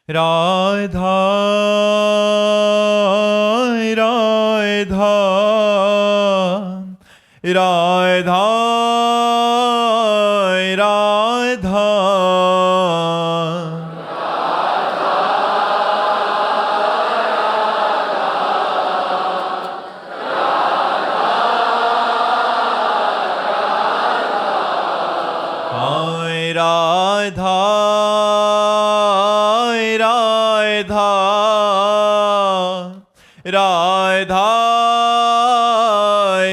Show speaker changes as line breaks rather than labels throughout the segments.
राधा राधा राधा राधा राधा राधा राधा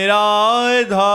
राधा राधा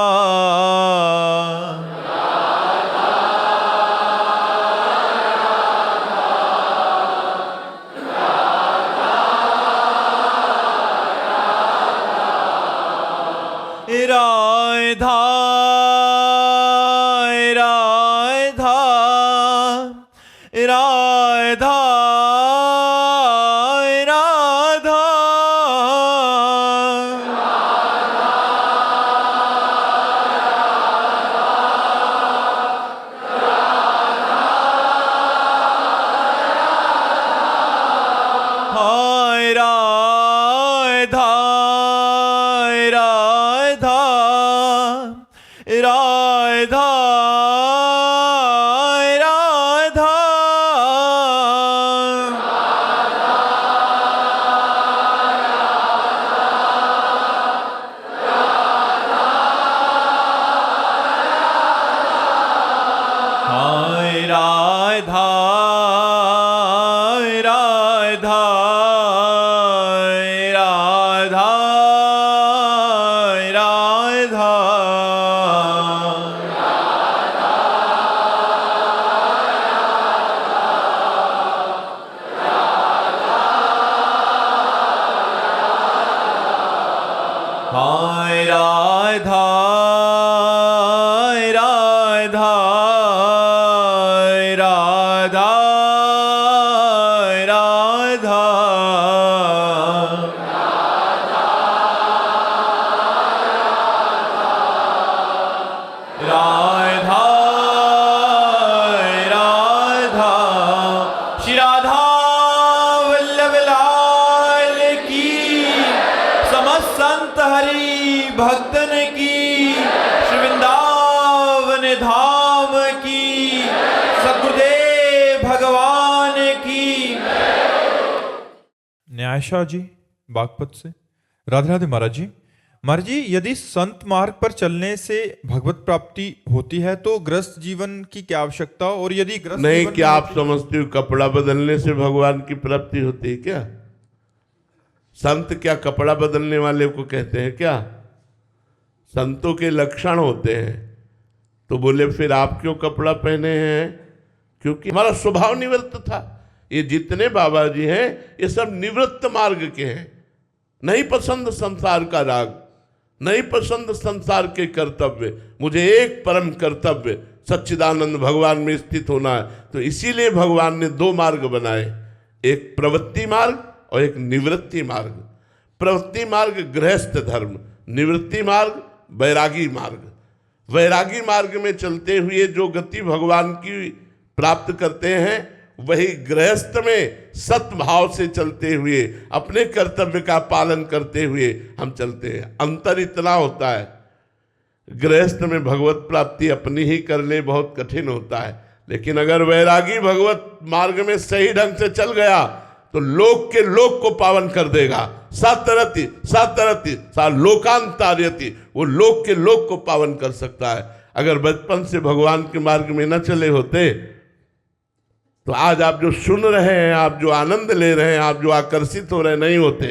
भक्तन की, श्री वृंदावन धाम की, सतगुरुदेव भगवान की। न्यायशाह जी बागपत से। राधे राधे महाराज जी। महाराज जी, यदि संत मार्ग पर चलने से भगवत प्राप्ति होती है तो गृहस्थ जीवन की क्या आवश्यकता, और यदि गृहस्थ
नहीं, क्या आप समझते हो कपड़ा बदलने से भगवान की प्राप्ति होती है क्या? संत क्या कपड़ा बदलने वाले को कहते हैं क्या? संतों के लक्षण होते हैं। तो बोले फिर आप क्यों कपड़ा पहने हैं? क्योंकि हमारा स्वभाव निवृत्त था। ये जितने बाबा जी हैं ये सब निवृत्त मार्ग के हैं। नहीं पसंद संसार का राग, नहीं पसंद संसार के कर्तव्य, मुझे एक परम कर्तव्य सच्चिदानंद भगवान में स्थित होना है। तो इसीलिए भगवान ने दो मार्ग बनाए, एक प्रवृत्ति मार्ग और एक निवृत्ति मार्ग। प्रवृत्ति मार्ग गृहस्थ धर्म, निवृत्ति मार्ग वैरागी मार्ग। वैरागी मार्ग में चलते हुए जो गति भगवान की प्राप्त करते हैं, वही गृहस्थ में सत्भाव से चलते हुए अपने कर्तव्य का पालन करते हुए हम चलते हैं। अंतर इतना होता है, गृहस्थ में भगवत प्राप्ति अपनी ही करने बहुत कठिन होता है, लेकिन अगर वैरागी भगवत मार्ग में सही ढंग से चल गया तो लोक के लोक को पावन कर देगा। सातरति सातरति सा लोकांतार्यति, वो लोक के लोक को पावन कर सकता है। अगर बचपन से भगवान के मार्ग में न चले होते तो आज आप जो सुन रहे हैं, आप जो आनंद ले रहे हैं, आप जो आकर्षित हो रहे नहीं होते।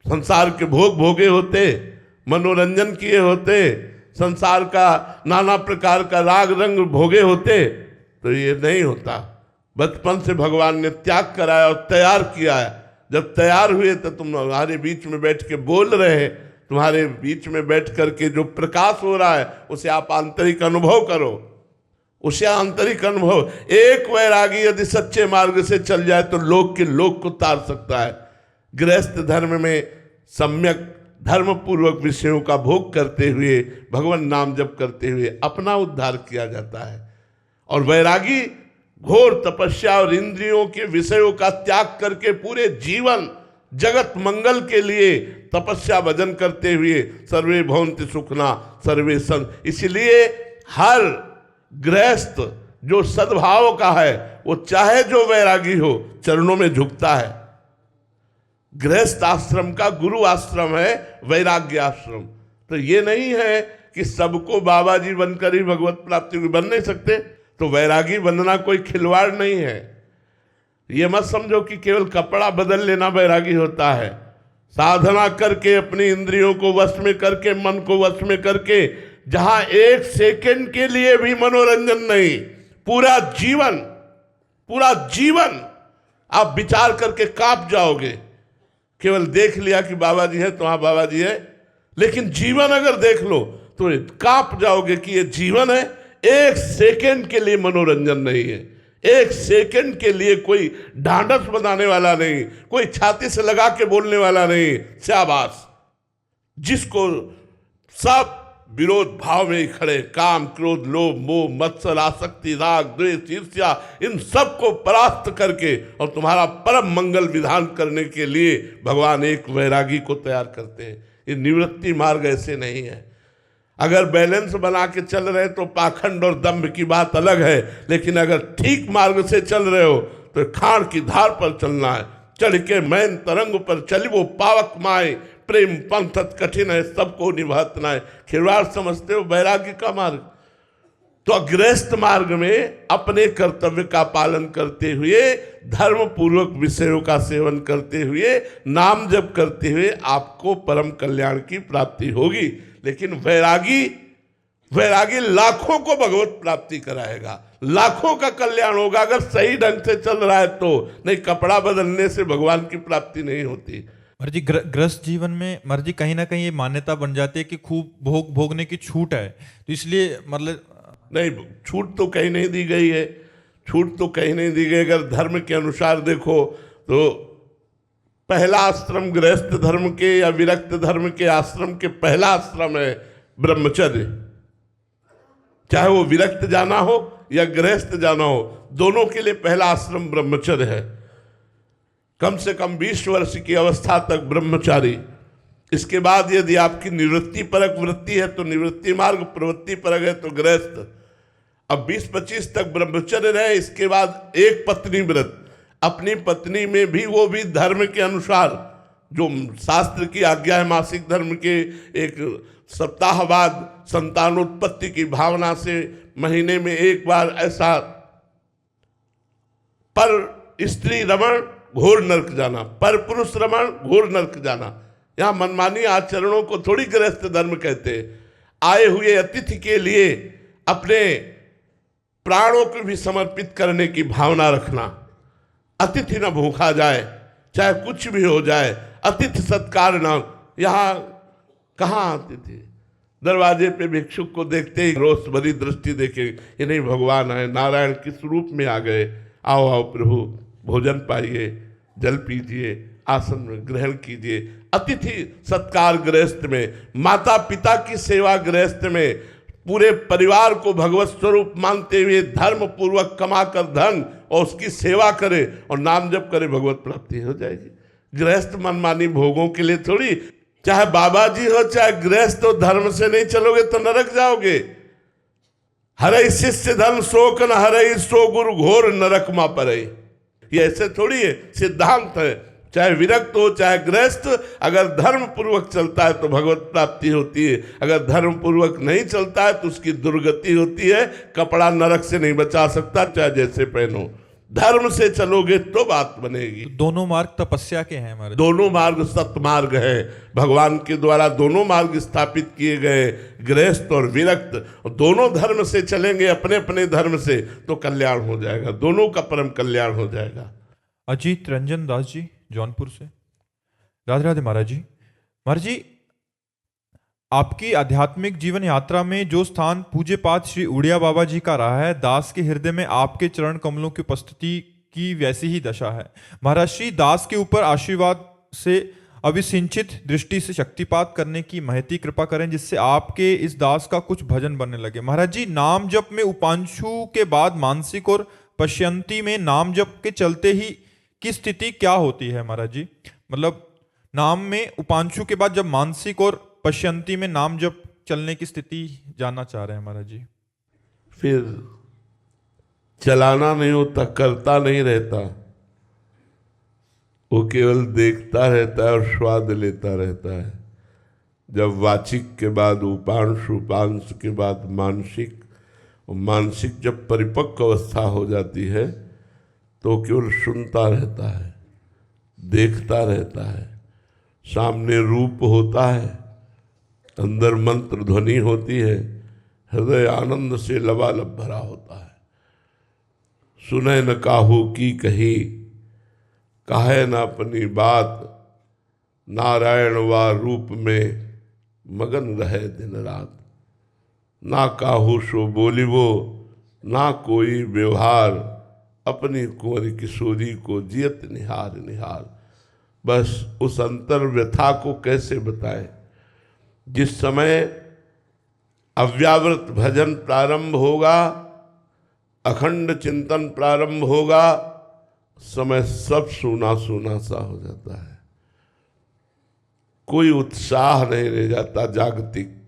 संसार के भोग भोगे होते, मनोरंजन किए होते, संसार का नाना प्रकार का राग रंग भोगे होते, तो ये नहीं होता। बचपन से भगवान ने त्याग कराया और तैयार किया है। जब तैयार हुए तो तुम्हारे बीच में बैठ के बोल रहे हैं, तुम्हारे बीच में बैठ करके जो प्रकाश हो रहा है उसे आप आंतरिक अनुभव करो, उसे आंतरिक अनुभव। एक वैरागी यदि सच्चे मार्ग से चल जाए तो लोक के लोक को तार सकता है। गृहस्थ धर्म में सम्यक धर्म पूर्वक विषयों का भोग करते हुए, भगवान नाम जप करते हुए अपना उद्धार किया जाता है। और वैरागी घोर तपस्या और इंद्रियों के विषयों का त्याग करके पूरे जीवन जगत मंगल के लिए तपस्या भजन करते हुए सर्वे भवन्ति सुखना सर्वे संत। इसलिए हर गृहस्थ जो सद्भाव का है वो चाहे जो वैरागी हो चरणों में झुकता है। गृहस्थ आश्रम का गुरु आश्रम है वैराग्य आश्रम। तो ये नहीं है कि सबको बाबा जी बनकर ही भगवत प्राप्ति बन नहीं सकते। तो वैरागी बनना कोई खिलवाड़ नहीं है। ये मत समझो कि केवल कपड़ा बदल लेना वैरागी होता है। साधना करके अपनी इंद्रियों को वश में करके मन को वश में करके जहां एक सेकंड के लिए भी मनोरंजन नहीं, पूरा जीवन आप विचार करके कांप जाओगे। केवल देख लिया कि बाबा जी है तो हाँ बाबा जी है, लेकिन जीवन अगर देख लो तो कांप जाओगे कि ये जीवन है। एक सेकंड के लिए मनोरंजन नहीं है, एक सेकंड के लिए कोई ढांढस बनाने वाला नहीं, कोई छाती से लगा के बोलने वाला नहीं। शाबाश, जिसको सब विरोध भाव में ही खड़े, काम क्रोध लोभ मोह मत्सर आसक्ति राग द्वेष ईर्ष्या इन सब को परास्त करके और तुम्हारा परम मंगल विधान करने के लिए भगवान एक वैरागी को तैयार करते हैं। ये निवृत्ति मार्ग ऐसे नहीं है। अगर बैलेंस बना के चल रहे तो पाखंड और दंभ की बात अलग है, लेकिन अगर ठीक मार्ग से चल रहे हो तो खाड़ की धार पर चलना है। चढ़ के मैन तरंग पर चली वो पावक माए, प्रेम पंथत कठिन है सबको निभात ना है। खिलवाड़ समझते हो वैराग्य का मार्ग। तो गृहस्थ मार्ग में अपने कर्तव्य का पालन करते हुए धर्म पूर्वक विषयों का सेवन करते हुए नाम जप करते हुए आपको परम कल्याण की प्राप्ति होगी। लेकिन वैरागी लाखों को भगवत प्राप्ति कराएगा, लाखों का कल्याण होगा अगर सही ढंग से चल रहा है तो। नहीं, कपड़ा बदलने से भगवान की प्राप्ति नहीं होती।
महाराज जी गृहस्थ जीवन में महाराज जी कहीं ना कहीं ये मान्यता बन जाती है कि खूब भोगने की छूट है, तो इसलिए मतलब
नहीं, छूट तो कहीं नहीं दी गई है, छूट तो कहीं नहीं दी गई। अगर धर्म के अनुसार देखो तो पहला आश्रम गृहस्थ धर्म के या विरक्त धर्म के आश्रम के पहला आश्रम है ब्रह्मचर्य। चाहे वो विरक्त जाना हो या गृहस्थ जाना हो, दोनों के लिए पहला आश्रम ब्रह्मचर्य है। कम से कम 20 वर्ष की अवस्था तक ब्रह्मचारी। इसके बाद यदि आपकी निवृत्ति परक वृत्ति है तो निवृत्ति मार्ग, प्रवृत्ति परक है तो गृहस्थ। अब 20-25 तक ब्रह्मचर्य रहे, इसके बाद एक पत्नी व्रत। अपनी पत्नी में भी वो भी धर्म के अनुसार जो शास्त्र की आज्ञा है, मासिक धर्म के एक सप्ताह बाद संतानोत्पत्ति की भावना से महीने में एक बार ऐसा। पर स्त्री रमण घोर नरक जाना, पर पुरुष रमण घोर नरक जाना। यहाँ मनमानी आचरणों को थोड़ी गृहस्थ धर्म कहते हैं। आए हुए अतिथि के लिए अपने प्राणों को भी समर्पित करने की भावना रखना। अतिथि न भूखा जाए, चाहे कुछ भी हो जाए, अतिथि सत्कार न। यहाँ कहाँ अतिथि? दरवाजे पे भिक्षुक को देखते ही रोष भरी दृष्टि देखे, ये नहीं भगवान है, नारायण किस रूप में आ गए। आओ आओ प्रभु, भोजन पाइए, जल पीजिए, आसन में ग्रहण कीजिए। अतिथि सत्कार गृहस्थ में, माता पिता की सेवा गृहस्थ में, पूरे परिवार को भगवत स्वरूप मानते हुए धर्म पूर्वक कमाकर धन और उसकी सेवा करे और नाम जप करे, भगवत प्राप्ति हो जाएगी। गृहस्थ मनमानी भोगों के लिए थोड़ी, चाहे बाबा जी हो चाहे गृहस्थ हो, धर्म से नहीं चलोगे तो नरक जाओगे। हरे शिष्य धर्म शोक न हरे सो गुरु घोर नरक मा परे। ये ऐसे थोड़ी है, सिद्धांत है। चाहे विरक्त हो चाहे गृहस्थ, अगर धर्म पूर्वक चलता है तो भगवत प्राप्ति होती है, अगर धर्म पूर्वक नहीं चलता है तो उसकी दुर्गति होती है। कपड़ा नरक से नहीं बचा सकता, चाहे जैसे पहनो। धर्म से चलोगे तो बात बनेगी।
दोनों मार्ग तपस्या के हैं हमारे,
दोनों मार्ग सत्मार्ग है। भगवान के द्वारा दोनों मार्ग स्थापित किए गए, गृहस्थ और विरक्त। दोनों धर्म से चलेंगे, अपने अपने धर्म से, तो कल्याण हो जाएगा, दोनों का परम कल्याण हो जाएगा।
अजीत रंजन दास जी जौनपुर से, राधे राधे महाराज जी। महाराज जी, आपकी आध्यात्मिक जीवन यात्रा में जो स्थान पूज्य पाद श्री उड़िया बाबा जी का रहा है, दास के हृदय में आपके चरण कमलों की उपस्थिति की वैसी ही दशा है। महाराज श्री दास के ऊपर आशीर्वाद से अभिसिंचित दृष्टि से शक्तिपात करने की महती कृपा करें, जिससे आपके इस दास का कुछ भजन बनने लगे। महाराज जी, नाम जप में उपांशु के बाद मानसिक और पश्यंती में नाम जप के चलते ही की स्थिति क्या होती है महाराज जी? मतलब नाम में उपांशु के बाद जब मानसिक और पश्यंती में नाम जप चलने की स्थिति जानना चाह रहे हैं महाराज जी।
फिर चलाना नहीं होता, करता नहीं रहता, वो केवल देखता रहता है और स्वाद लेता रहता है। जब वाचिक के बाद उपांश, उपांश के बाद मानसिक, और मानसिक जब परिपक्व अवस्था हो जाती है तो केवल सुनता रहता है, देखता रहता है, सामने रूप होता है, अंदर मंत्र ध्वनि होती है, हृदय आनंद से लबालब भरा होता है। सुने न काहू की कही, काहे न अपनी बात, नारायण वा रूप में मगन रहे दिन रात। ना काहू सो बोलिबो, ना कोई व्यवहार, अपनी कुंवर किशोरी को जियत निहार निहार। बस उस अंतर व्यथा को कैसे बताएं? जिस समय अव्यावृत भजन प्रारंभ होगा, अखंड चिंतन प्रारंभ होगा, समय सब सूना सूना सा हो जाता है। कोई उत्साह नहीं रह जाता, जागतिक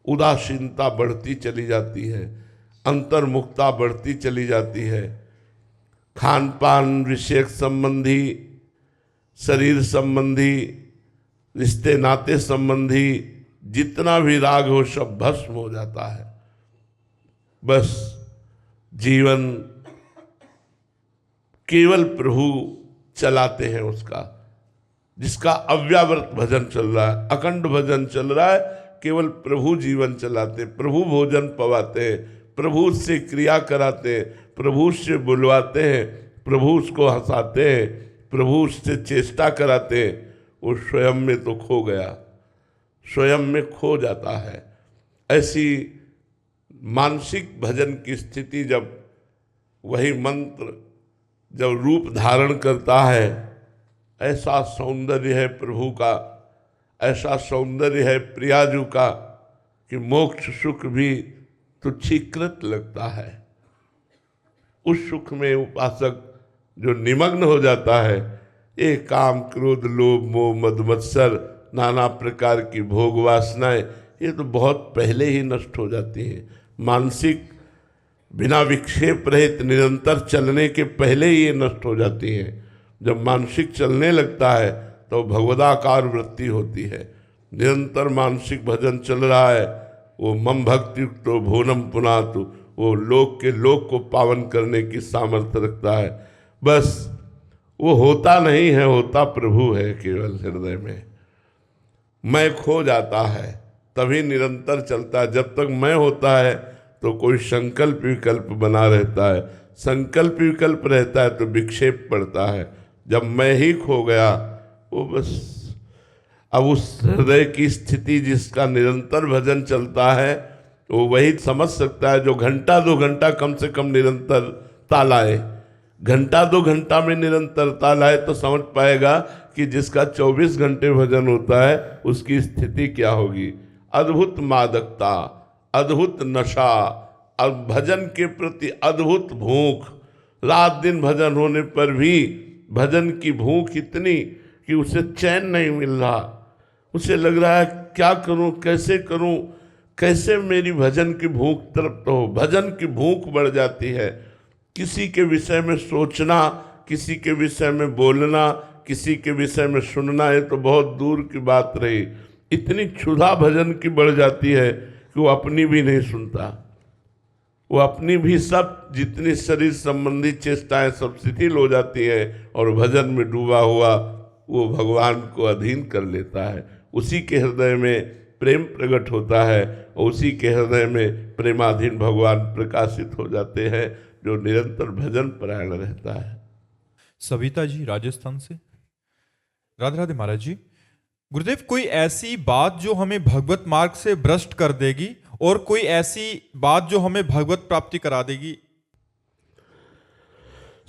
उदासीनता बढ़ती चली जाती है, अंतर्मुखता बढ़ती चली जाती है। खान पान विषयक संबंधी, शरीर संबंधी, रिश्ते नाते संबंधी जितना भी राग हो सब भस्म हो जाता है। बस जीवन केवल प्रभु चलाते हैं उसका, जिसका अव्यावृत भजन चल रहा है, अखंड भजन चल रहा है, केवल प्रभु जीवन चलाते, प्रभु भोजन पवाते हैं, प्रभु से क्रिया कराते हैं, प्रभु से बुलवाते हैं, प्रभु उसको हंसाते हैं, प्रभु उससे चेष्टा कराते हैं। वो स्वयं में तो खो गया, स्वयं में खो जाता है। ऐसी मानसिक भजन की स्थिति जब वही मंत्र जब रूप धारण करता है, ऐसा सौंदर्य है प्रभु का, ऐसा सौंदर्य है प्रियाजू का कि मोक्ष सुख भी तुच्छीकृत लगता है। उस सुख में उपासक जो निमग्न हो जाता है, ये काम क्रोध लोभ मोह मद मत्सर नाना प्रकार की भोग वासनाएं, ये तो बहुत पहले ही नष्ट हो जाती हैं। मानसिक बिना विक्षेप रहित निरंतर चलने के पहले ही ये नष्ट हो जाती हैं। जब मानसिक चलने लगता है तो भगवदाकार वृत्ति होती है। निरंतर मानसिक भजन चल रहा है, वो मम भक्ति तो भोनम पुनातु, वो लोक के लोक को पावन करने की सामर्थ्य रखता है। बस वो होता नहीं है, होता प्रभु है केवल हृदय में। मैं खो जाता है तभी निरंतर चलता है। जब तक मैं होता है तो कोई संकल्प विकल्प बना रहता है, संकल्प विकल्प रहता है तो विक्षेप पड़ता है। जब मैं ही खो गया, वो बस अब उस हृदय की स्थिति जिसका निरंतर भजन चलता है वो वही समझ सकता है, जो घंटा 2 घंटा कम से कम निरंतरता लाए। घंटा 2 घंटा में निरंतरता लाए तो समझ पाएगा कि जिसका 24 घंटे भजन होता है उसकी स्थिति क्या होगी। अद्भुत मादकता, अद्भुत नशा, और भजन के प्रति अद्भुत भूख। रात दिन भजन होने पर भी भजन की भूख इतनी कि उसे चैन नहीं मिल रहा। उसे लग रहा है क्या करूं, कैसे करूं, कैसे मेरी भजन की भूख तृप्त हो। भजन की भूख बढ़ जाती है। किसी के विषय में सोचना, किसी के विषय में बोलना, किसी के विषय में सुनना, ये तो बहुत दूर की बात रही। इतनी क्षुधा भजन की बढ़ जाती है कि वो अपनी भी नहीं सुनता। वो अपनी भी सब जितनी शरीर संबंधी चेष्टाएं सब शिथिल हो जाती हैं और भजन में डूबा हुआ वो भगवान को अधीन कर लेता है। उसी के हृदय में प्रेम प्रकट होता है और उसी के हृदय में प्रेमाधीन भगवान प्रकाशित हो जाते हैं, जो निरंतर भजन परायण रहता है।
सविता जी राजस्थान से। राधे राधे महाराज जी। गुरुदेव, कोई ऐसी बात जो हमें भगवत मार्ग से भ्रष्ट कर देगी और कोई ऐसी बात जो हमें भगवत प्राप्ति करा देगी?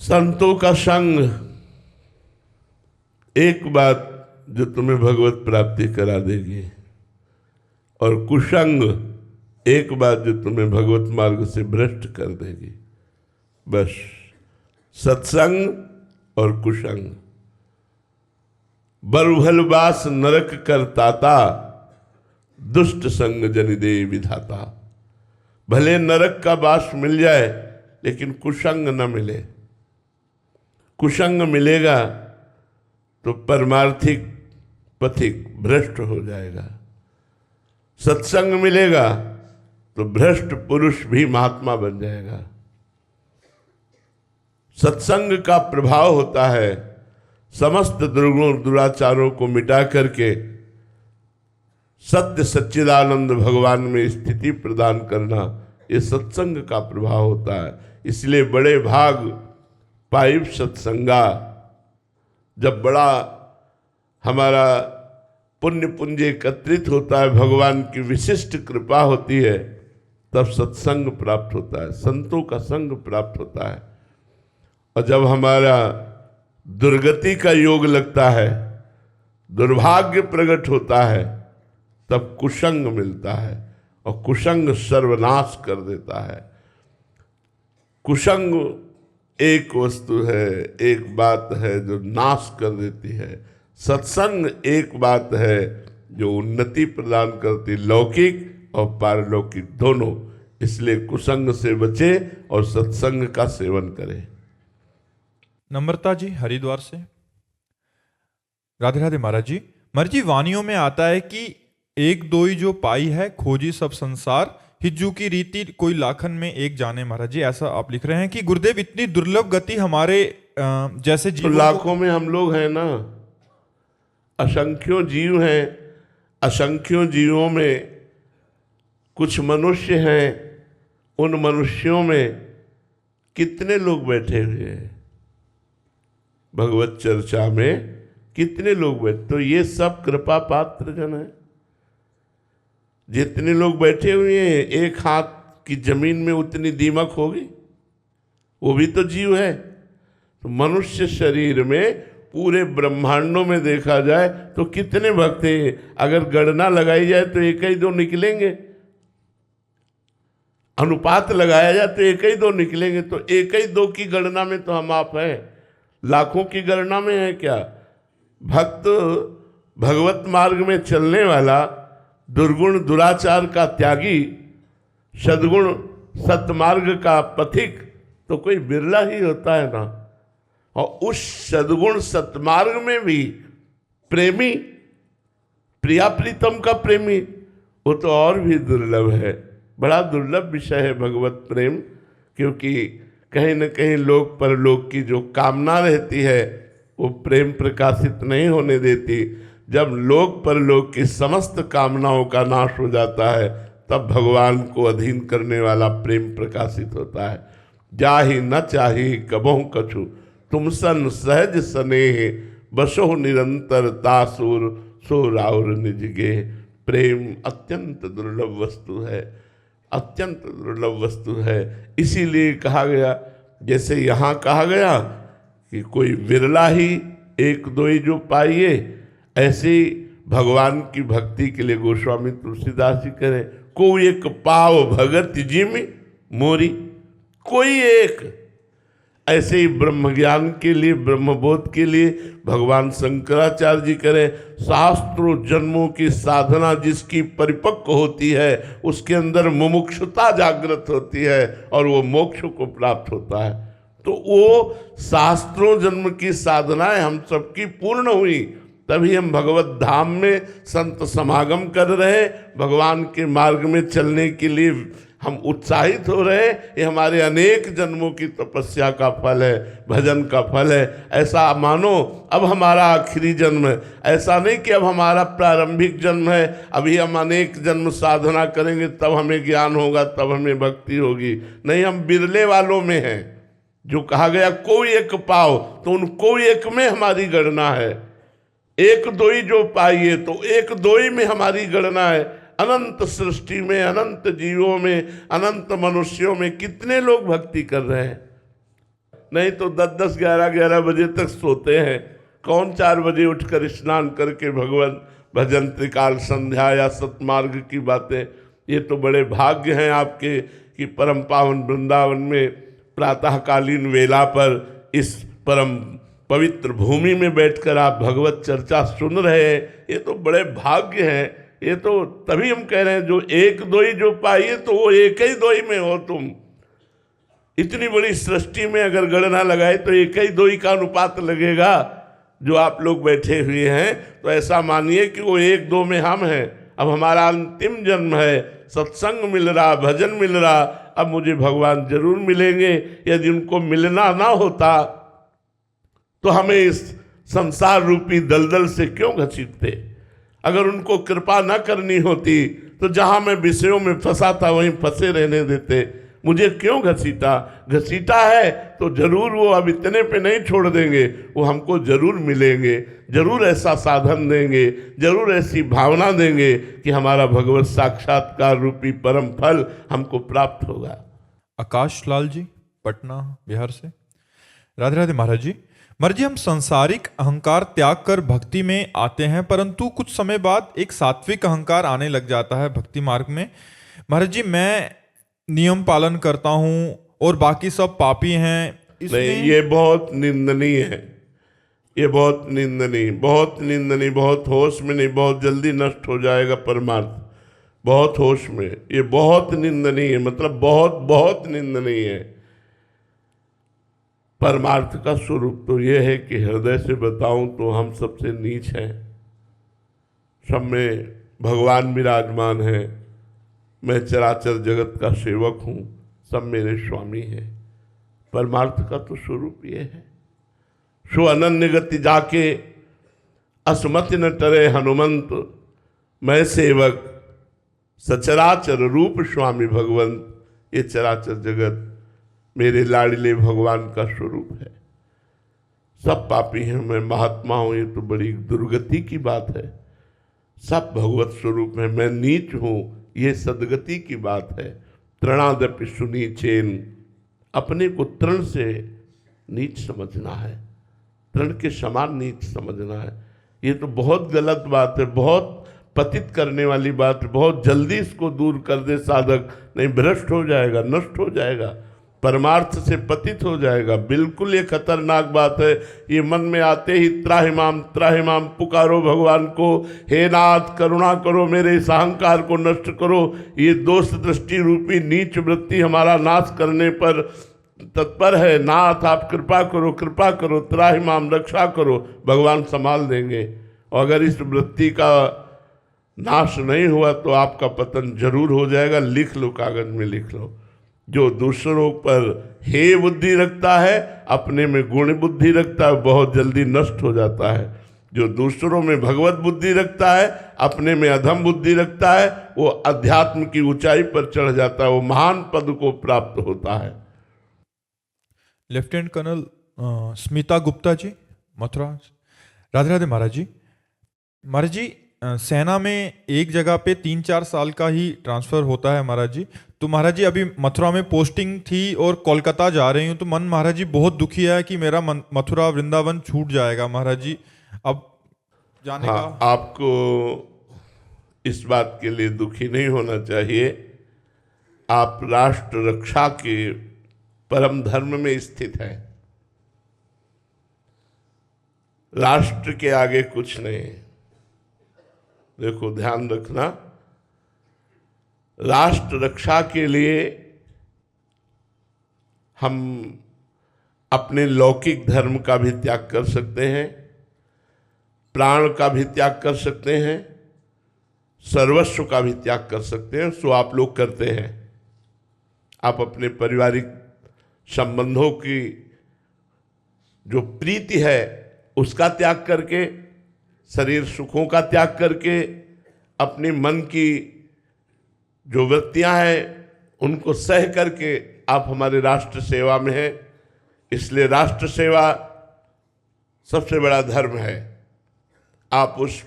संतों का संग एक बात जो तुम्हें भगवत प्राप्ति करा देगी, और कुसंग एक बात जो तुम्हें भगवत मार्ग से भ्रष्ट कर देगी। बस सत्संग और कुसंग। बरुभलवास नरक करताता, दुष्ट संग जन दे विधाता। भले नरक का वास मिल जाए लेकिन कुसंग न मिले। कुसंग मिलेगा तो परमार्थिक पथिक भ्रष्ट हो जाएगा। सत्संग मिलेगा तो भ्रष्ट पुरुष भी महात्मा बन जाएगा। सत्संग का प्रभाव होता है समस्त दुर्गुण दुराचारों को मिटा करके सत्य सच्चिदानंद भगवान में स्थिति प्रदान करना। ये सत्संग का प्रभाव होता है। इसलिए बड़े भाग पाइप सत्संगा। जब बड़ा हमारा पुण्य पुंज एकत्रित होता है, भगवान की विशिष्ट कृपा होती है, तब सत्संग प्राप्त होता है, संतों का संग प्राप्त होता है। और जब हमारा दुर्गति का योग लगता है, दुर्भाग्य प्रकट होता है, तब कुसंग मिलता है और कुसंग सर्वनाश कर देता है। कुसंग एक वस्तु है, एक बात है जो नाश कर देती है। सत्संग एक बात है जो उन्नति प्रदान करती, लौकिक और पारलौकिक दोनों। इसलिए कुसंग से बचे और सत्संग का सेवन करें।
नम्रता जी हरिद्वार से। राधे राधे महाराज जी। महाराज जी, वाणियों में आता है कि एक दोई जो पाई है, खोजी सब संसार, हिज्जू की रीति कोई लाखन में एक जाने। महाराज जी ऐसा आप लिख रहे हैं कि गुरुदेव इतनी दुर्लभ गति हमारे जैसे
तो
जीवों
लाखों में हम लोग हैं ना, असंख्यों जीव हैं। असंख्यों जीवों में कुछ मनुष्य हैं, उन मनुष्यों में कितने लोग बैठे हुए हैं भगवत चर्चा में, कितने लोग बैठे। तो ये सब कृपा पात्र जन है। जितने लोग बैठे हुए हैं, एक हाथ की जमीन में उतनी दीमक होगी, वो भी तो जीव है। तो मनुष्य शरीर में पूरे ब्रह्मांडों में देखा जाए तो कितने भक्त हैं। अगर गणना लगाई जाए तो एक ही दो निकलेंगे, अनुपात लगाया जाए तो एक ही दो निकलेंगे। तो एक ही दो की गणना में तो हम आप हैं, लाखों की गणना में है क्या? भक्त भगवत मार्ग में चलने वाला, दुर्गुण दुराचार का त्यागी, सद्गुण सतमार्ग का पथिक तो कोई बिरला ही होता है ना। और उस सद्गुण सतमार्ग में भी प्रेमी, प्रिया प्रीतम का प्रेमी, वो तो और भी दुर्लभ है। बड़ा दुर्लभ विषय है भगवत प्रेम, क्योंकि कहीं न कहीं लोक परलोक की जो कामना रहती है वो प्रेम प्रकाशित नहीं होने देती। जब लोक परलोक की समस्त कामनाओं का नाश हो जाता है, तब भगवान को अधीन करने वाला प्रेम प्रकाशित होता है। जाहि न चाही कबहु कछु, तुम सन सहज स्नेह, बसो निरंतर तासुर सो राउर निजगे। प्रेम अत्यंत दुर्लभ वस्तु है, अत्यंत दुर्लभ वस्तु है। इसीलिए कहा गया, जैसे यहाँ कहा गया कि कोई विरला ही एक दो ही जो पाइए, ऐसे ही भगवान की भक्ति के लिए गोस्वामी तुलसीदास जी करें, कोई एक पाव भगत जिम मोरी। कोई एक ऐसे ही ब्रह्म ज्ञान के लिए, ब्रह्मबोध के लिए भगवान शंकराचार्य जी करें, शास्त्रों जन्मों की साधना जिसकी परिपक्व होती है, उसके अंदर मुमुक्षुता जागृत होती है और वो मोक्ष को प्राप्त होता है। तो वो शास्त्रों जन्म की साधनाएं हम सबकी पूर्ण हुई, तभी हम भगवत धाम में संत समागम कर रहे, भगवान के मार्ग में चलने के लिए हम उत्साहित हो रहे। ये हमारे अनेक जन्मों की तपस्या का फल है, भजन का फल है। ऐसा मानो अब हमारा आखिरी जन्म है, ऐसा नहीं कि अब हमारा प्रारंभिक जन्म है, अभी हम अनेक जन्म साधना करेंगे तब हमें ज्ञान होगा, तब हमें भक्ति होगी। नहीं, हम बिरले वालों में हैं। जो कहा गया कोई एक पाओ, तो उन कोई एक में हमारी गणना है। एक दो ही जो पाइए, तो एक दो ही में हमारी गणना है। अनंत सृष्टि में, अनंत जीवों में, अनंत मनुष्यों में कितने लोग भक्ति कर रहे हैं। नहीं तो 10-10, 11-11 बजे तक सोते हैं। कौन 4 बजे उठकर स्नान करके भगवान भजन, त्रिकाल संध्या या सतमार्ग की बातें। ये तो बड़े भाग्य हैं आपके कि परम पावन वृंदावन में प्रातःकालीन वेला पर इस परम पवित्र भूमि में बैठकर आप भगवत चर्चा सुन रहे हैं, ये तो बड़े भाग्य हैं। ये तो तभी हम कह रहे हैं जो एक दोई जो पाइए तो वो एक ही दोई में हो तुम। इतनी बड़ी सृष्टि में अगर गणना लगाए तो एक ही दोई का अनुपात लगेगा। जो आप लोग बैठे हुए हैं तो ऐसा मानिए कि वो एक दो में हम हैं। अब हमारा अंतिम जन्म है, सत्संग मिल रहा, भजन मिल रहा, अब मुझे भगवान जरूर मिलेंगे। यदि उनको मिलना ना होता तो हमें इस संसार रूपी दलदल से क्यों घसीटते। अगर उनको कृपा न करनी होती तो जहां मैं विषयों में फंसा था वहीं फंसे रहने देते। मुझे क्यों घसीटा? घसीटा है तो जरूर वो अब इतने पे नहीं छोड़ देंगे, वो हमको जरूर मिलेंगे, जरूर ऐसा साधन देंगे, जरूर ऐसी भावना देंगे कि हमारा भगवत साक्षात्कार रूपी परम फल हमको प्राप्त होगा।
आकाश लाल जी पटना बिहार से। राधे राधे महाराज जी। महाराज जी, हम सांसारिक अहंकार त्याग कर भक्ति में आते हैं, परंतु कुछ समय बाद एक सात्विक अहंकार आने लग जाता है भक्ति मार्ग में। महाराज जी, मैं नियम पालन करता हूं और बाकी सब पापी हैं,
नहीं, ये बहुत निंदनीय है। ये बहुत निंदनीय, बहुत निंदनीय, बहुत होश में नहीं, बहुत जल्दी नष्ट हो जाएगा परमार्थ, बहुत होश में। ये बहुत निंदनीय है, मतलब बहुत बहुत निंदनीय है। परमार्थ का स्वरूप तो ये है कि हृदय से बताऊं तो हम सबसे नीच हैं। सब में भगवान विराजमान है। मैं चराचर जगत का सेवक हूँ, सब मेरे स्वामी हैं। परमार्थ का तो स्वरूप ये है। सो अनन्य गति जाके असमति न टरे हनुमंत, मैं सेवक सचराचर रूप स्वामी भगवंत। ये चराचर जगत मेरे लाडले भगवान का स्वरूप है। सब पापी हैं, मैं महात्मा हूँ, ये तो बड़ी दुर्गति की बात है। सब भगवत स्वरूप है, मैं नीच हूँ, ये सदगति की बात है। तृणादपि सुनीचेन, अपने को तृण से नीच समझना है, तृण के समान नीच समझना है। ये तो बहुत गलत बात है, बहुत पतित करने वाली बात है। बहुत जल्दी इसको दूर कर दे साधक, नहीं भ्रष्ट हो जाएगा, नष्ट हो जाएगा, परमार्थ से पतित हो जाएगा। बिल्कुल ये खतरनाक बात है। ये मन में आते ही त्राहिमाम पुकारो भगवान को, हे नाथ करुणा करो, मेरे इस अहंकार को नष्ट करो। ये दोष दृष्टि रूपी नीच वृत्ति हमारा नाश करने पर तत्पर है। नाथ आप कृपा करो, कृपा करो, त्राहिमाम रक्षा करो, भगवान संभाल देंगे। और अगर इस वृत्ति का नाश नहीं हुआ तो आपका पतन जरूर हो जाएगा। लिख लो, कागज में लिख लो। जो दूसरों पर हे बुद्धि रखता है, अपने में गुण बुद्धि रखता है, बहुत जल्दी नष्ट हो जाता है। जो दूसरों में भगवत बुद्धि रखता है, अपने में अधम बुद्धि रखता है, वो अध्यात्म की ऊंचाई पर चढ़ जाता है, वो महान पद को प्राप्त होता है।
Lieutenant colonel Smita Gupta ji Mathura. राधे राधे महाराज जी। महाराज जी, सेना में एक जगह पे 3-4 साल का ही ट्रांसफ़र होता है महाराज जी। तो महाराज जी अभी मथुरा में पोस्टिंग थी और कोलकाता जा रही हूँ, तो मन महाराज जी बहुत दुखी है कि मेरा मथुरा वृंदावन छूट जाएगा महाराज जी। अब जाने का
आपको इस बात के लिए दुखी नहीं होना चाहिए। आप राष्ट्र रक्षा के परम धर्म में स्थित हैं। राष्ट्र के आगे कुछ नहीं। देखो, ध्यान रखना, राष्ट्र रक्षा के लिए हम अपने लौकिक धर्म का भी त्याग कर सकते हैं, प्राण का भी त्याग कर सकते हैं, सर्वस्व का भी त्याग कर सकते हैं। सो आप लोग करते हैं। आप अपने पारिवारिक संबंधों की जो प्रीति है उसका त्याग करके, शरीर सुखों का त्याग करके, अपने मन की जो वृत्तियां हैं उनको सह करके आप हमारे राष्ट्र सेवा में हैं। इसलिए राष्ट्र सेवा सबसे बड़ा धर्म है। आप उस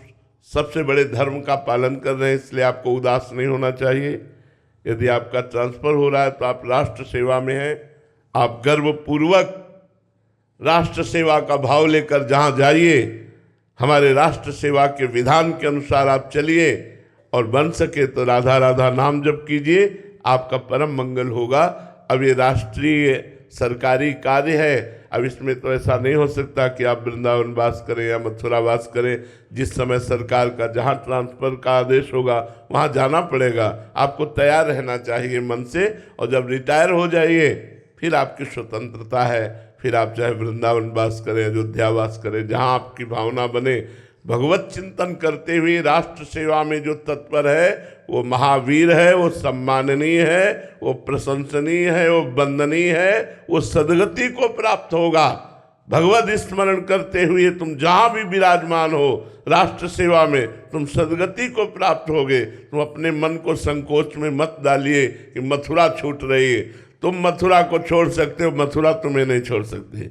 सबसे बड़े धर्म का पालन कर रहे हैं, इसलिए आपको उदास नहीं होना चाहिए। यदि आपका ट्रांसफर हो रहा है तो आप राष्ट्र सेवा में हैं। आप गर्वपूर्वक राष्ट्र सेवा का भाव लेकर जहाँ जाइए, हमारे राष्ट्र सेवा के विधान के अनुसार आप चलिए, और बन सके तो राधा राधा नाम जप कीजिए, आपका परम मंगल होगा। अब ये राष्ट्रीय सरकारी कार्य है। अब इसमें तो ऐसा नहीं हो सकता कि आप वृंदावन वास करें या मथुरा वास करें। जिस समय सरकार का जहाँ ट्रांसफर का आदेश होगा वहाँ जाना पड़ेगा। आपको तैयार रहना चाहिए मन से, और जब रिटायर हो जाइए फिर आपकी स्वतंत्रता है। फिर आप चाहे वृंदावन वास करें, अयोध्या वास करें, जहाँ आपकी भावना बने। भगवत चिंतन करते हुए राष्ट्र सेवा में जो तत्पर है वो महावीर है, वो सम्माननीय है, वो प्रशंसनीय है, वो वंदनीय है, वो सदगति को प्राप्त होगा। भगवत स्मरण करते हुए तुम जहाँ भी विराजमान हो राष्ट्र सेवा में, तुम सदगति को प्राप्त होगे। तुम अपने मन को संकोच में मत डालिए कि मथुरा छूट रही है। तुम मथुरा को छोड़ सकते हो, मथुरा तुम्हें नहीं छोड़ सकती।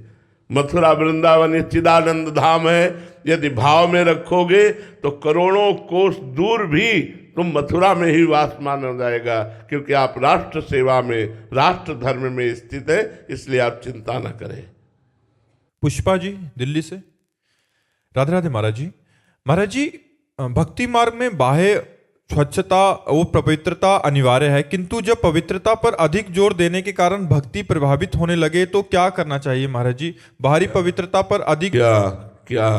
मथुरा वृंदावन ये चिदानंद धाम है। यदि भाव में रखोगे तो करोड़ों कोस दूर भी तुम मथुरा में ही वास माना जाएगा, क्योंकि आप राष्ट्र सेवा में, राष्ट्र धर्म में स्थित है। इसलिए आप चिंता न करें।
पुष्पा जी दिल्ली से। राधे राधे महाराज जी। महाराज जी, भक्ति मार्ग में बाह्य स्वच्छता वो पवित्रता अनिवार्य है, किंतु जब पवित्रता पर अधिक जोर देने के कारण भक्ति प्रभावित होने लगे तो क्या करना चाहिए महाराज जी? बाहरी पवित्रता पर अधिक
क्या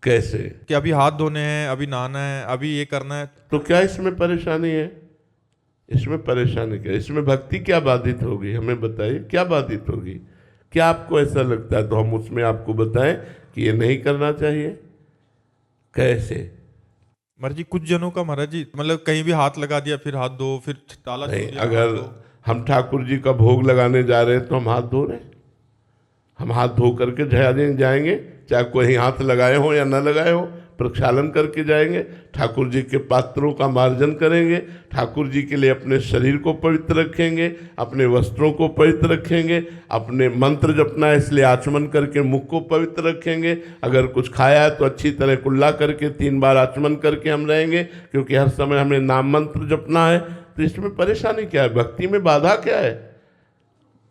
कैसे?
कि अभी हाथ धोने हैं, अभी नहाना है, अभी ये करना है,
तो क्या इसमें परेशानी है? इसमें परेशानी क्या? इसमें भक्ति क्या बाधित होगी? हमें बताइए क्या बाधित होगी? क्या आपको ऐसा लगता है तो हम उसमें आपको बताएं कि ये नहीं करना चाहिए? कैसे?
महाराज जी कुछ जनों का महाराज जी मतलब कहीं भी हाथ लगा दिया, फिर हाथ धो, फिर ताला
नहीं,
छोड़ दिया,
अगर
हाथ धो।
हम ठाकुर जी का भोग लगाने जा रहे हैं तो हम हाथ धो रहे हैं। हम हाथ धो करके जाएंगे, चाहे कोई हाथ लगाए हो या न लगाए हो, प्रक्षालन करके जाएंगे। ठाकुर जी के पात्रों का मार्जन करेंगे, ठाकुर जी के लिए अपने शरीर को पवित्र रखेंगे, अपने वस्त्रों को पवित्र रखेंगे, अपने मंत्र जपना है इसलिए आचमन करके मुख को पवित्र रखेंगे। अगर कुछ खाया है तो अच्छी तरह कुल्ला करके 3 बार आचमन करके हम रहेंगे, क्योंकि हर समय हमें नाम मंत्र जपना है। तो इसमें परेशानी क्या है? भक्ति में बाधा क्या है?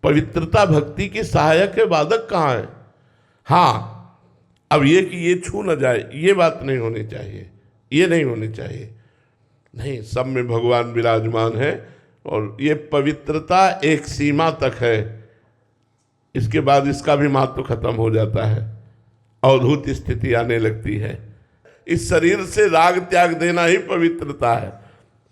पवित्रता भक्ति की सहायक है, बाधक कहाँ है? हाँ, अब ये कि ये छू न जाए, ये बात नहीं होनी चाहिए, ये नहीं होनी चाहिए। नहीं, सब में भगवान विराजमान है, और ये पवित्रता एक सीमा तक है। इसके बाद इसका भी महत्व खत्म हो जाता है, अवधूत स्थिति आने लगती है। इस शरीर से राग त्याग देना ही पवित्रता है।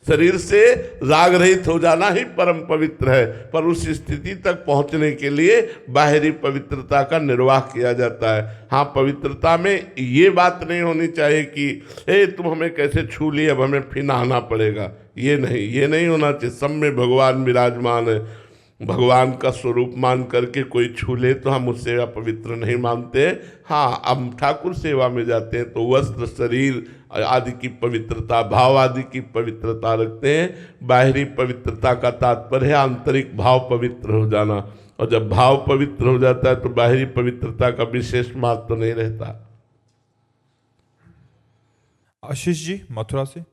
शरीर से राग रहित हो जाना ही परम पवित्र है। पर उस स्थिति तक पहुंचने के लिए बाहरी पवित्रता का निर्वाह किया जाता है। हाँ, पवित्रता में ये बात नहीं होनी चाहिए कि तुम हमें कैसे छू लिए, अब हमें फिर नहाना पड़ेगा। ये नहीं होना चाहिए। सब में भगवान विराजमान है। भगवान का स्वरूप मान करके कोई छू ले तो हम उससे अपवित्र नहीं मानते। हाँ, हम ठाकुर सेवा में जाते हैं तो वस्त्र, शरीर आदि की पवित्रता, भाव आदि की पवित्रता रखते हैं। बाहरी पवित्रता का तात्पर्य है आंतरिक भाव पवित्र हो जाना, और जब भाव पवित्र हो जाता है तो बाहरी पवित्रता का विशेष महत्व तो नहीं रहता।
आशीष जी मथुरा से।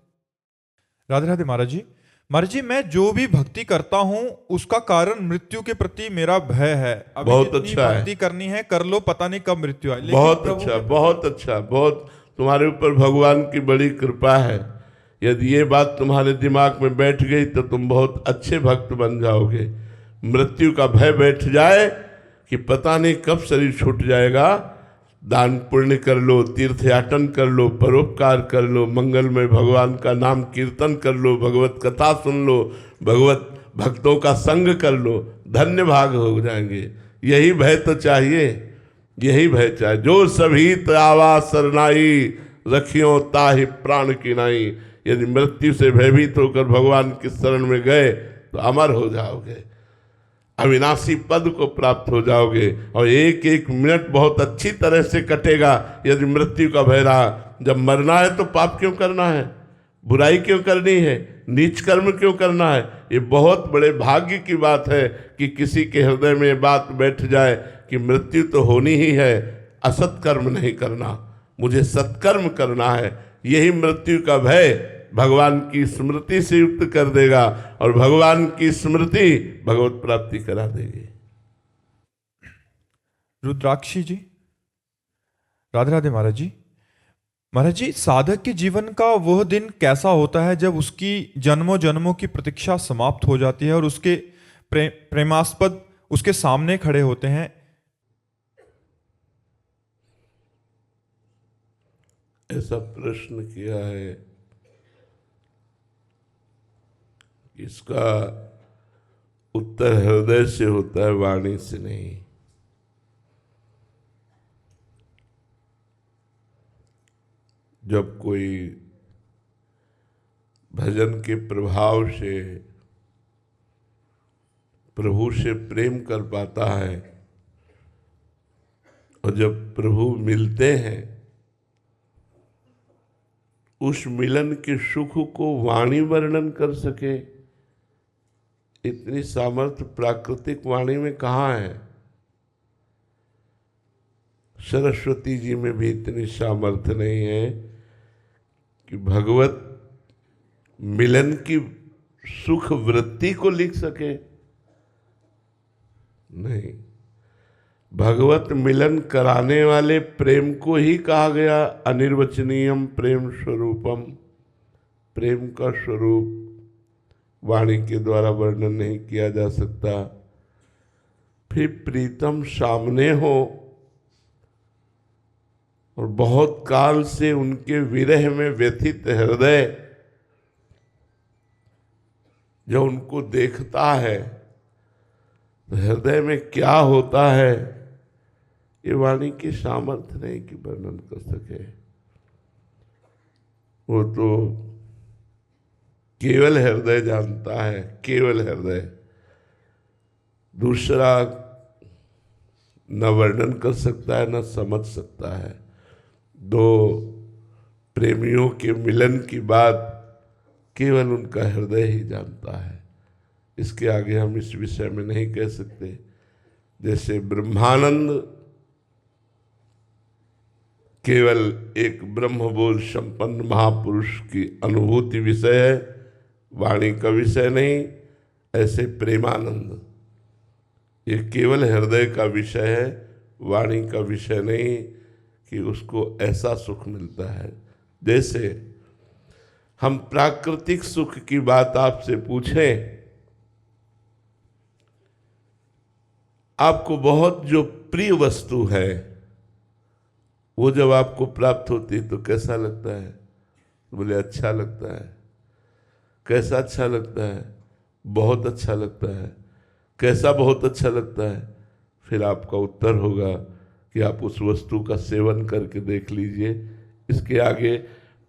राधे राधे महाराज जी। महाराज जी, मैं जो भी भक्ति करता हूँ उसका कारण मृत्यु के प्रति मेरा भय है। अभी
बहुत
जितनी
अच्छा है।
भक्ति करनी है कर लो, पता नहीं कब मृत्यु आए। लेकिन
बहुत
प्रभु
अच्छा, बहुत अच्छा, बहुत तुम्हारे ऊपर भगवान की बड़ी कृपा है। यदि ये बात तुम्हारे दिमाग में बैठ गई तो तुम बहुत अच्छे भक्त बन जाओगे। मृत्यु का भय बैठ जाए कि पता नहीं कब शरीर छूट जाएगा। दान पुण्य कर लो, तीर्थ याटन कर लो, परोपकार कर लो, मंगलमय भगवान का नाम कीर्तन कर लो, भगवत कथा सुन लो, भगवत भक्तों का संग कर लो, धन्य भाग हो जाएंगे। यही भय तो चाहिए, यही भय चाहिए। जो सभी आवा सरनाई, रखियो ताहि प्राण की नाई। यदि मृत्यु से भयभीत होकर भगवान की शरण में गए तो अमर हो जाओगे, अविनाशी पद को प्राप्त हो जाओगे, और एक एक मिनट बहुत अच्छी तरह से कटेगा यदि मृत्यु का भय रहा। जब मरना है तो पाप क्यों करना है, बुराई क्यों करनी है, नीच कर्म क्यों करना है? ये बहुत बड़े भाग्य की बात है कि किसी के हृदय में ये बात बैठ जाए कि मृत्यु तो होनी ही है, असत कर्म नहीं करना, मुझे सत्कर्म करना है। यही मृत्यु का भय भगवान की स्मृति से युक्त कर देगा, और भगवान की स्मृति भगवत प्राप्ति करा देगी।
रुद्राक्षी जी। राधे राधे महाराज जी। महाराज जी, साधक के जीवन का वह दिन कैसा होता है जब उसकी जन्मों जन्मों की प्रतीक्षा समाप्त हो जाती है और उसके प्रेमास्पद उसके सामने खड़े होते हैं।
ऐसा प्रश्न किया है, इसका उत्तर हृदय से होता है, वाणी से नहीं। जब कोई भजन के प्रभाव से प्रभु से प्रेम कर पाता है और जब प्रभु मिलते हैं, उस मिलन के सुख को वाणी वर्णन कर सके, इतनी सामर्थ्य प्राकृतिक वाणी में कहाँ है? सरस्वती जी में भी इतनी सामर्थ्य नहीं है कि भगवत मिलन की सुख वृत्ति को लिख सके। नहीं, भगवत मिलन कराने वाले प्रेम को ही कहा गया अनिर्वचनीयम प्रेम स्वरूपम। प्रेम का स्वरूप वाणी के द्वारा वर्णन नहीं किया जा सकता। फिर प्रीतम सामने हो और बहुत काल से उनके विरह में व्यथित हृदय जो उनको देखता है तो हृदय में क्या होता है, ये वाणी की सामर्थ्य नहीं कि वर्णन कर सके। वो तो केवल हृदय जानता है, केवल हृदय। दूसरा न वर्णन कर सकता है, न समझ सकता है। दो प्रेमियों के मिलन की बात केवल उनका हृदय ही जानता है। इसके आगे हम इस विषय में नहीं कह सकते। जैसे ब्रह्मानंद केवल एक ब्रह्मबोध संपन्न महापुरुष की अनुभूति विषय है, वाणी का विषय नहीं। ऐसे प्रेमानंद ये केवल हृदय का विषय है, वाणी का विषय नहीं कि उसको ऐसा सुख मिलता है। जैसे हम प्राकृतिक सुख की बात आपसे पूछें, आपको बहुत जो प्रिय वस्तु है वो जब आपको प्राप्त होती है तो कैसा लगता है? बोले अच्छा लगता है। कैसा अच्छा लगता है? बहुत अच्छा लगता है। कैसा बहुत अच्छा लगता है? फिर आपका उत्तर होगा कि आप उस वस्तु का सेवन करके देख लीजिए। इसके आगे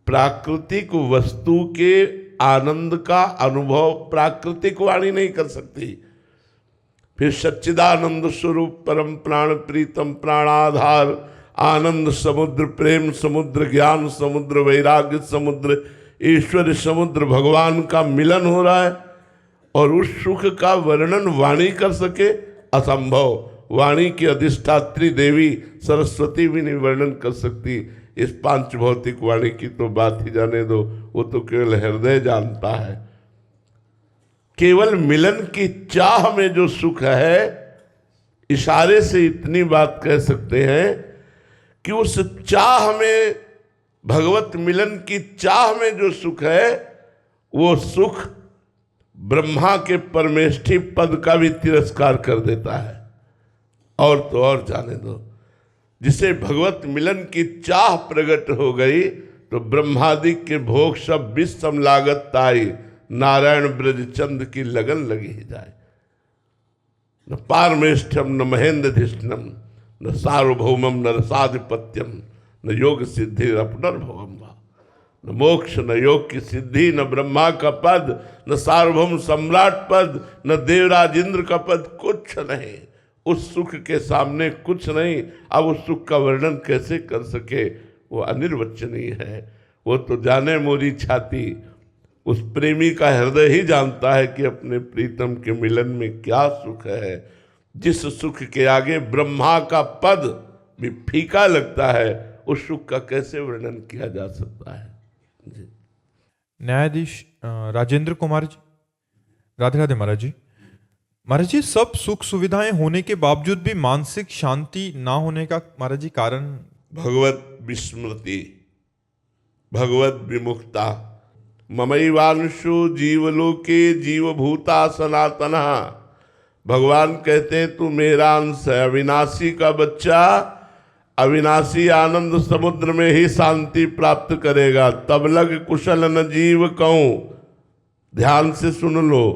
प्राकृतिक वस्तु के आनंद का अनुभव प्राकृतिक वाणी नहीं कर सकती। फिर सच्चिदानंद स्वरूप परम प्राण प्रीतम प्राणाधार आनंद समुद्र प्रेम समुद्र ज्ञान समुद्र वैराग्य समुद्र ईश्वर समुद्र भगवान का मिलन हो रहा है और उस सुख का वर्णन वाणी कर सके, असंभव। वाणी की अधिष्ठात्री देवी सरस्वती भी नहीं वर्णन कर सकती। इस पांच भौतिक वाणी की तो बात ही जाने दो, वो तो केवल हृदय जानता है। केवल मिलन की चाह में जो सुख है, इशारे से इतनी बात कह सकते हैं कि उस चाह में, भगवत मिलन की चाह में जो सुख है, वो सुख ब्रह्मा के परमेष्ठी पद का भी तिरस्कार कर देता है। और तो और जाने दो, जिसे भगवत मिलन की चाह प्रकट हो गई तो ब्रह्मादि के भोग सब विषम लागत ताई, नारायण ब्रज चंद की लगन लगी ही जाए। न पारमेष्ठ्यम न महेंद्रधिष्णम न सार्वभौमम न रसाधिपत्यम न योग सिद्धि अपनर्भवम वा। न मोक्ष न योग की सिद्धि न ब्रह्मा का पद न सार्वभौम सम्राट पद न देवराज इंद्र का पद, कुछ नहीं। उस सुख के सामने कुछ नहीं। अब उस सुख का वर्णन कैसे कर सके? वो अनिर्वचनीय है। वो तो जाने मोरी छाती, उस प्रेमी का हृदय ही जानता है कि अपने प्रीतम के मिलन में क्या सुख है। जिस सुख के आगे ब्रह्मा का पद भी फीका लगता है, उस सुख का कैसे वर्णन किया जा सकता है? जी।
न्यायाधीश राजेंद्र कुमार जी, राधे राधे महाराज जी। महाराज जी, सब सुख सुविधाएं होने के बावजूद भी मानसिक शांति ना होने का महाराज जी कारण?
भगवत विस्मृति, भगवत विमुक्ता। ममैवांशो जीवलोके जीवभूता सनातना भगवान कहते हैं तू मेरा अंश है। अविनाशी का बच्चा अविनाशी आनंद समुद्र में ही शांति प्राप्त करेगा। तब लग कुशल न जीव कहूं, ध्यान से सुन लो,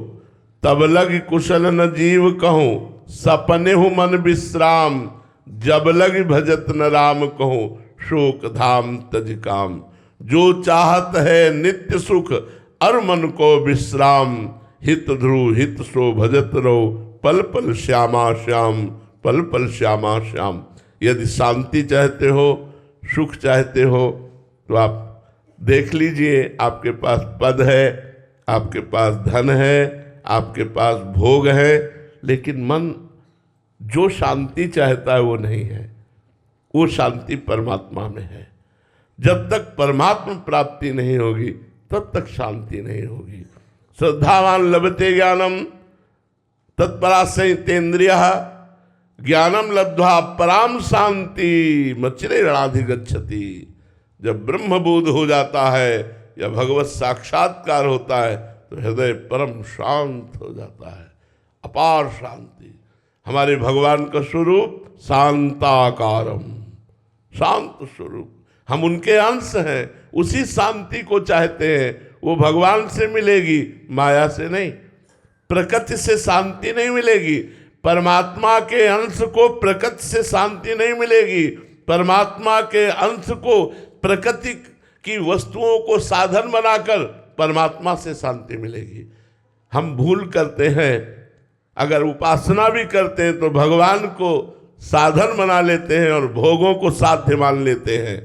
तब लग कुशल न जीव कहूं, सपने हूं मन विश्राम, जब लग भजत न राम कहूं, शोक धाम तज काम। जो चाहत है नित्य सुख और मन को विश्राम, हित ध्रुव हित सो भजत रहो, पल पल श्यामा श्याम, पल पल श्यामा श्याम। यदि शांति चाहते हो, सुख चाहते हो, तो आप देख लीजिए, आपके पास पद है, आपके पास धन है, आपके पास भोग है, लेकिन मन जो शांति चाहता है वो नहीं है। वो शांति परमात्मा में है। जब तक परमात्मा प्राप्ति नहीं होगी तब तक शांति नहीं होगी। श्रद्धावान लभते ज्ञानम तत्पराश्रयितेन्द्रिय, ज्ञानम लब्ध्वा पराम शांति मचिरे रणधिगच्छति। जब ब्रह्मबोध हो जाता है या भगवत साक्षात्कार होता है तो हृदय परम शांत हो जाता है, अपार शांति। हमारे भगवान का स्वरूप शांताकारम, शांत स्वरूप। हम उनके अंश हैं, उसी शांति को चाहते हैं। वो भगवान से मिलेगी, माया से नहीं। प्रकृति से शांति नहीं मिलेगी। परमात्मा के अंश को प्रकृति से शांति नहीं मिलेगी। परमात्मा के अंश को प्रकृति की वस्तुओं को साधन बनाकर परमात्मा से शांति मिलेगी। हम भूल करते हैं, अगर उपासना भी करते हैं तो भगवान को साधन बना लेते हैं और भोगों को साध्य मान लेते हैं।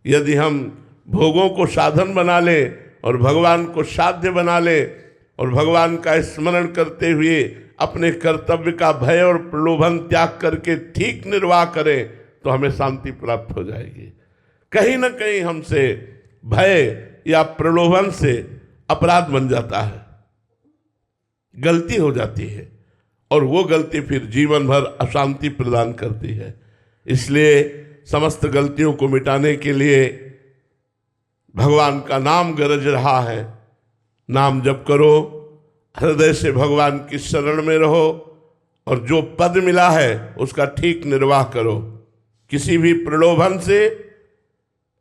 यदि हम भोगों को साधन बना लें और भगवान को साध्य बना लें और भगवान का स्मरण करते हुए अपने कर्तव्य का भय और प्रलोभन त्याग करके ठीक निर्वाह करें तो हमें शांति प्राप्त हो जाएगी। कहीं ना कहीं हमसे भय या प्रलोभन से अपराध बन जाता है, गलती हो जाती है, और वो गलती फिर जीवन भर अशांति प्रदान करती है। इसलिए समस्त गलतियों को मिटाने के लिए भगवान का नाम गरज रहा है। नाम जप करो, हृदय से भगवान की शरण में रहो और जो पद मिला है उसका ठीक निर्वाह करो। किसी भी प्रलोभन से,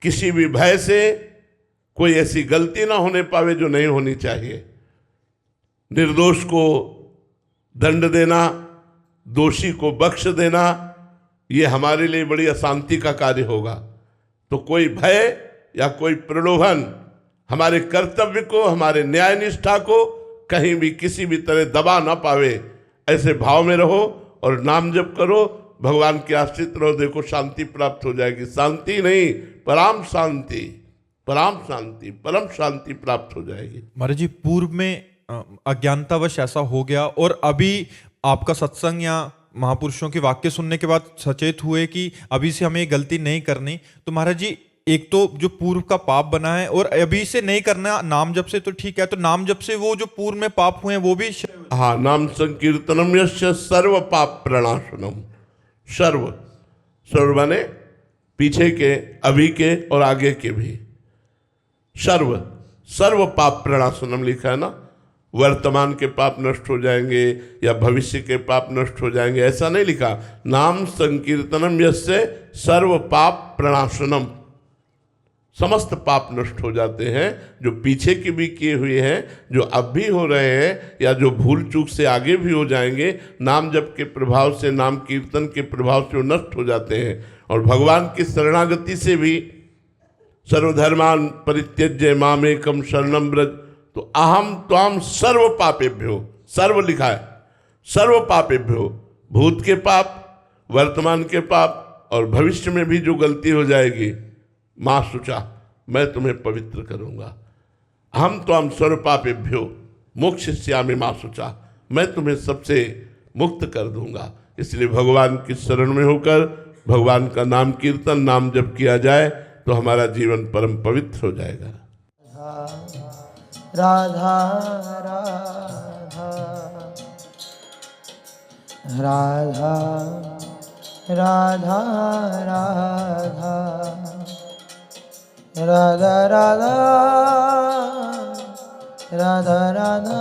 किसी भी भय से कोई ऐसी गलती ना होने पावे जो नहीं होनी चाहिए। निर्दोष को दंड देना, दोषी को बख्श देना, ये हमारे लिए बड़ी अशांति का कार्य होगा। तो कोई भय या कोई प्रलोभन हमारे कर्तव्य को, हमारे न्याय निष्ठा को कहीं भी किसी भी तरह दबा ना पावे, ऐसे भाव में रहो और नाम जप करो, भगवान के आश्रित रहो। देखो शांति प्राप्त हो जाएगी। शांति नहीं, पराम शांति, पराम शांति, परम शांति प्राप्त हो जाएगी।
महाराज जी, पूर्व में अज्ञानतावश ऐसा हो गया और अभी आपका सत्संग या महापुरुषों के वाक्य सुनने के बाद सचेत हुए कि अभी से हमें गलती नहीं करनी, तो महाराज जी एक तो जो पूर्व का पाप बना है और अभी से नहीं करना नाम जप से, तो ठीक है, तो नाम जप से वो जो पूर्व में पाप हुए हैं वो भी
हाँ, नाम संकीर्तनम यस्य सर्व पाप प्रणाशनम। सर्व, सर्व माने पीछे के, अभी के और आगे के भी। सर्व, सर्व पाप प्रणाशनम लिखा है ना। वर्तमान के पाप नष्ट हो जाएंगे या भविष्य के पाप नष्ट हो जाएंगे, ऐसा नहीं लिखा। नाम संकीर्तनम यस्य सर्व पाप प्रणाशनम, समस्त पाप नष्ट हो जाते हैं, जो पीछे के भी किए हुए हैं, जो अब भी हो रहे हैं या जो भूल चूक से आगे भी हो जाएंगे। नाम जप के प्रभाव से, नाम कीर्तन के प्रभाव से वो नष्ट हो जाते हैं। और भगवान की शरणागति से भी, सर्वधर्मान परित्यज्य मामेकम शरणम ब्रज, तो अहम त्वाम सर्व पापेभ्यो, सर्व लिखा है, सर्व पापेभ्यो, भूत के पाप, वर्तमान के पाप और भविष्य में भी जो गलती हो जाएगी, माँ शुचा, मैं तुम्हें पवित्र करूंगा। हम त्वाम सर्व पापेभ्यो मोक्षयिष्यामि माँ शुचा, मैं तुम्हें सबसे मुक्त कर दूंगा। इसलिए भगवान की शरण में होकर भगवान का नाम कीर्तन, नाम जप किया जाए तो हमारा जीवन परम पवित्र हो जाएगा।
राधा राधा राधा राधा राधा राधा राधा राधा